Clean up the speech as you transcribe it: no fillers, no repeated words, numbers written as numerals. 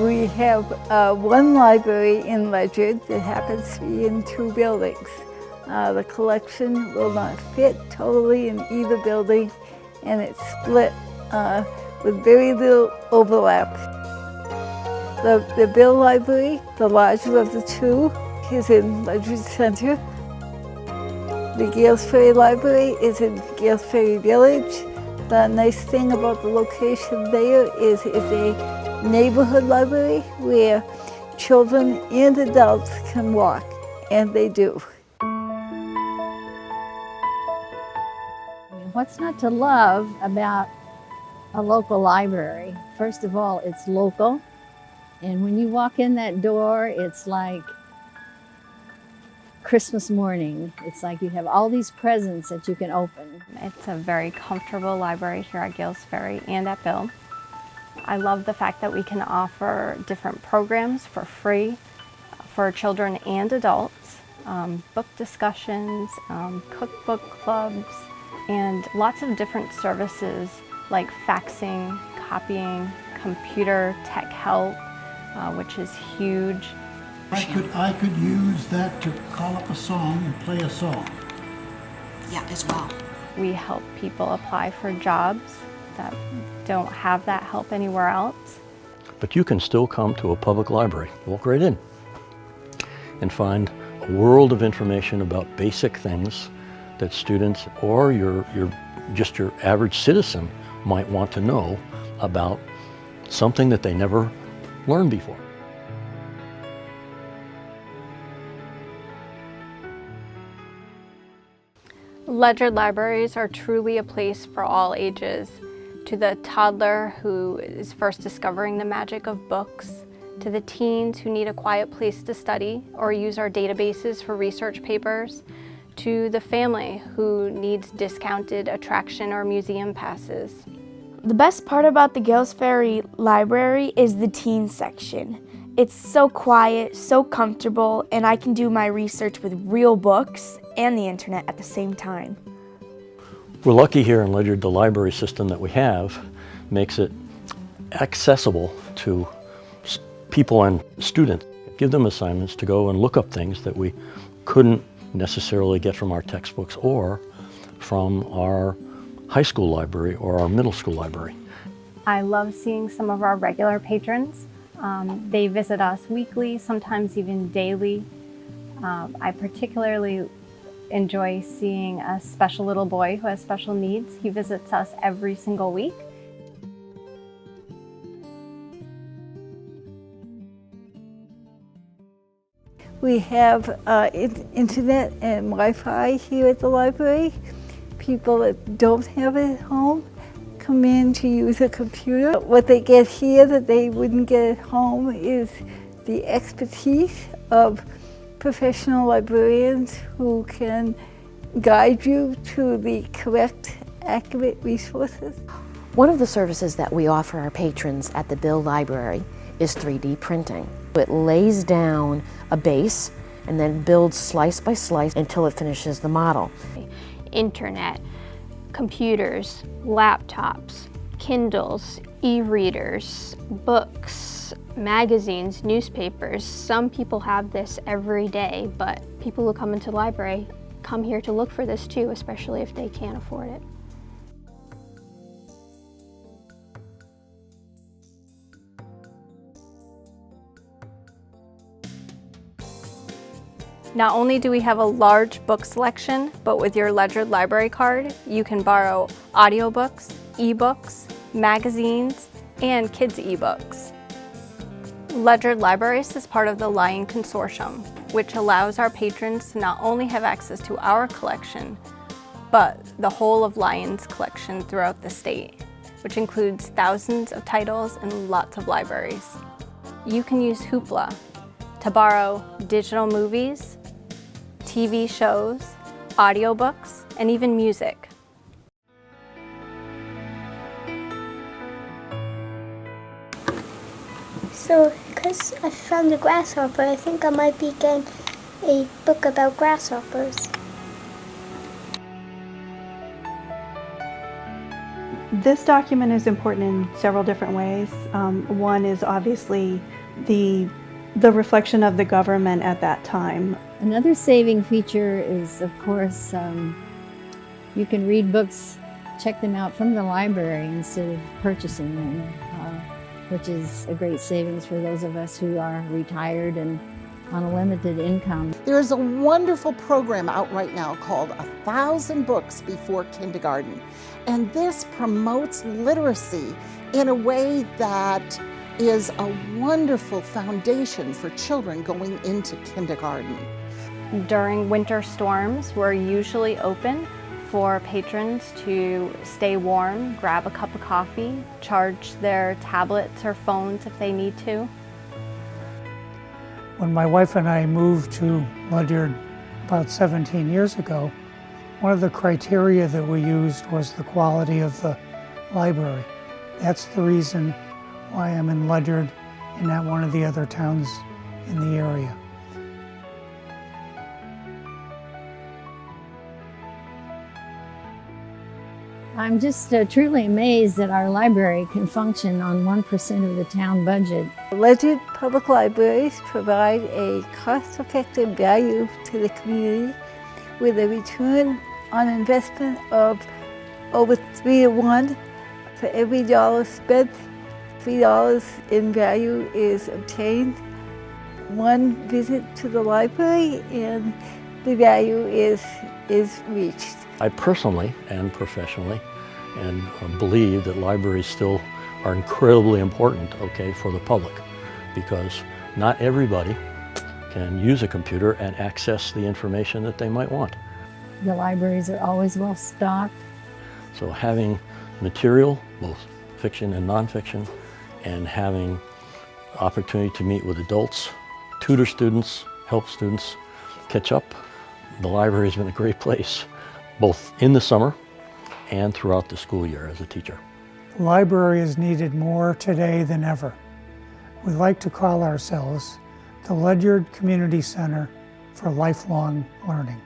We have one library in Ledyard that happens to be in two buildings. The collection will not fit totally in either building, and it's split with very little overlap. The Bill Library, the larger of the two, is in Ledyard Center. The Gales Ferry Library is in Gales Ferry Village. The nice thing about the location there is it's a neighborhood library where children and adults can walk, and they do. What's not to love about a local library? First of all, it's local. And when you walk in that door, it's like Christmas morning. It's like you have all these presents that you can open. It's a very comfortable library here at Gales Ferry and at Bill. I love the fact that we can offer different programs for free for children and adults, book discussions, cookbook clubs, and lots of different services like faxing, copying, computer tech help, which is huge. I could use that to call up a song and play a song. Yeah, as well. We help people apply for jobs that don't have that help anywhere else. But you can still come to a public library, walk right in, and find a world of information about basic things that students or your average citizen might want to know about something that they never learned before. Ledyard libraries are truly a place for all ages, to the toddler who is first discovering the magic of books, to the teens who need a quiet place to study or use our databases for research papers, to the family who needs discounted attraction or museum passes. The best part about the Gales Ferry Library is the teen section. It's so quiet, so comfortable, and I can do my research with real books and the internet at the same time. We're lucky here in Ledyard. The library system that we have makes it accessible to people and students. Give them assignments to go and look up things that we couldn't necessarily get from our textbooks or from our high school library or our middle school library. I love seeing some of our regular patrons. They visit us weekly, sometimes even daily. I particularly enjoy seeing a special little boy who has special needs. He visits us every single week. We have internet and Wi-Fi here at the library. People that don't have it at home come in to use a computer. What they get here that they wouldn't get at home is the expertise of professional librarians who can guide you to the correct, accurate resources. One of the services that we offer our patrons at the Bill Library is 3D printing. It lays down a base and then builds slice by slice until it finishes the model. Internet, computers, laptops, Kindles, e-readers, books, magazines, newspapers. Some people have this every day, but people who come into the library come here to look for this too, especially if they can't afford it. Not only do we have a large book selection, but with your Ledyard library card, you can borrow audiobooks, ebooks, magazines, and kids' ebooks. Ledyard Libraries is part of the Lion Consortium, which allows our patrons to not only have access to our collection, but the whole of Lion's collection throughout the state, which includes thousands of titles and lots of libraries. You can use Hoopla to borrow digital movies, TV shows, audiobooks, and even music. So, because I found a grasshopper, I think I might be getting a book about grasshoppers. This document is important in several different ways. One is obviously the reflection of the government at that time. Another saving feature is, of course, you can read books, check them out from the library instead of purchasing them, which is a great savings for those of us who are retired and on a limited income. There is a wonderful program out right now called 1,000 Books Before Kindergarten. And this promotes literacy in a way that is a wonderful foundation for children going into kindergarten. During winter storms, we're usually open for patrons to stay warm, grab a cup of coffee, charge their tablets or phones if they need to. When my wife and I moved to Ledyard about 17 years ago, one of the criteria that we used was the quality of the library. That's the reason why I'm in Ledyard and not one of the other towns in the area. I'm just truly amazed that our library can function on 1% of the town budget. Ledyard Public Libraries provide a cost-effective value to the community with a return on investment of over 3 to 1. For every dollar spent, $3 in value is obtained. One visit to the library and the value is reached. I personally and professionally believe that libraries still are incredibly important, for the public, because not everybody can use a computer and access the information that they might want. The libraries are always well stocked. So having material, both fiction and nonfiction, and having opportunity to meet with adults, tutor students, help students catch up, the library has been a great place, both in the summer and throughout the school year as a teacher. The library is needed more today than ever. We like to call ourselves the Ledyard Community Center for Lifelong Learning.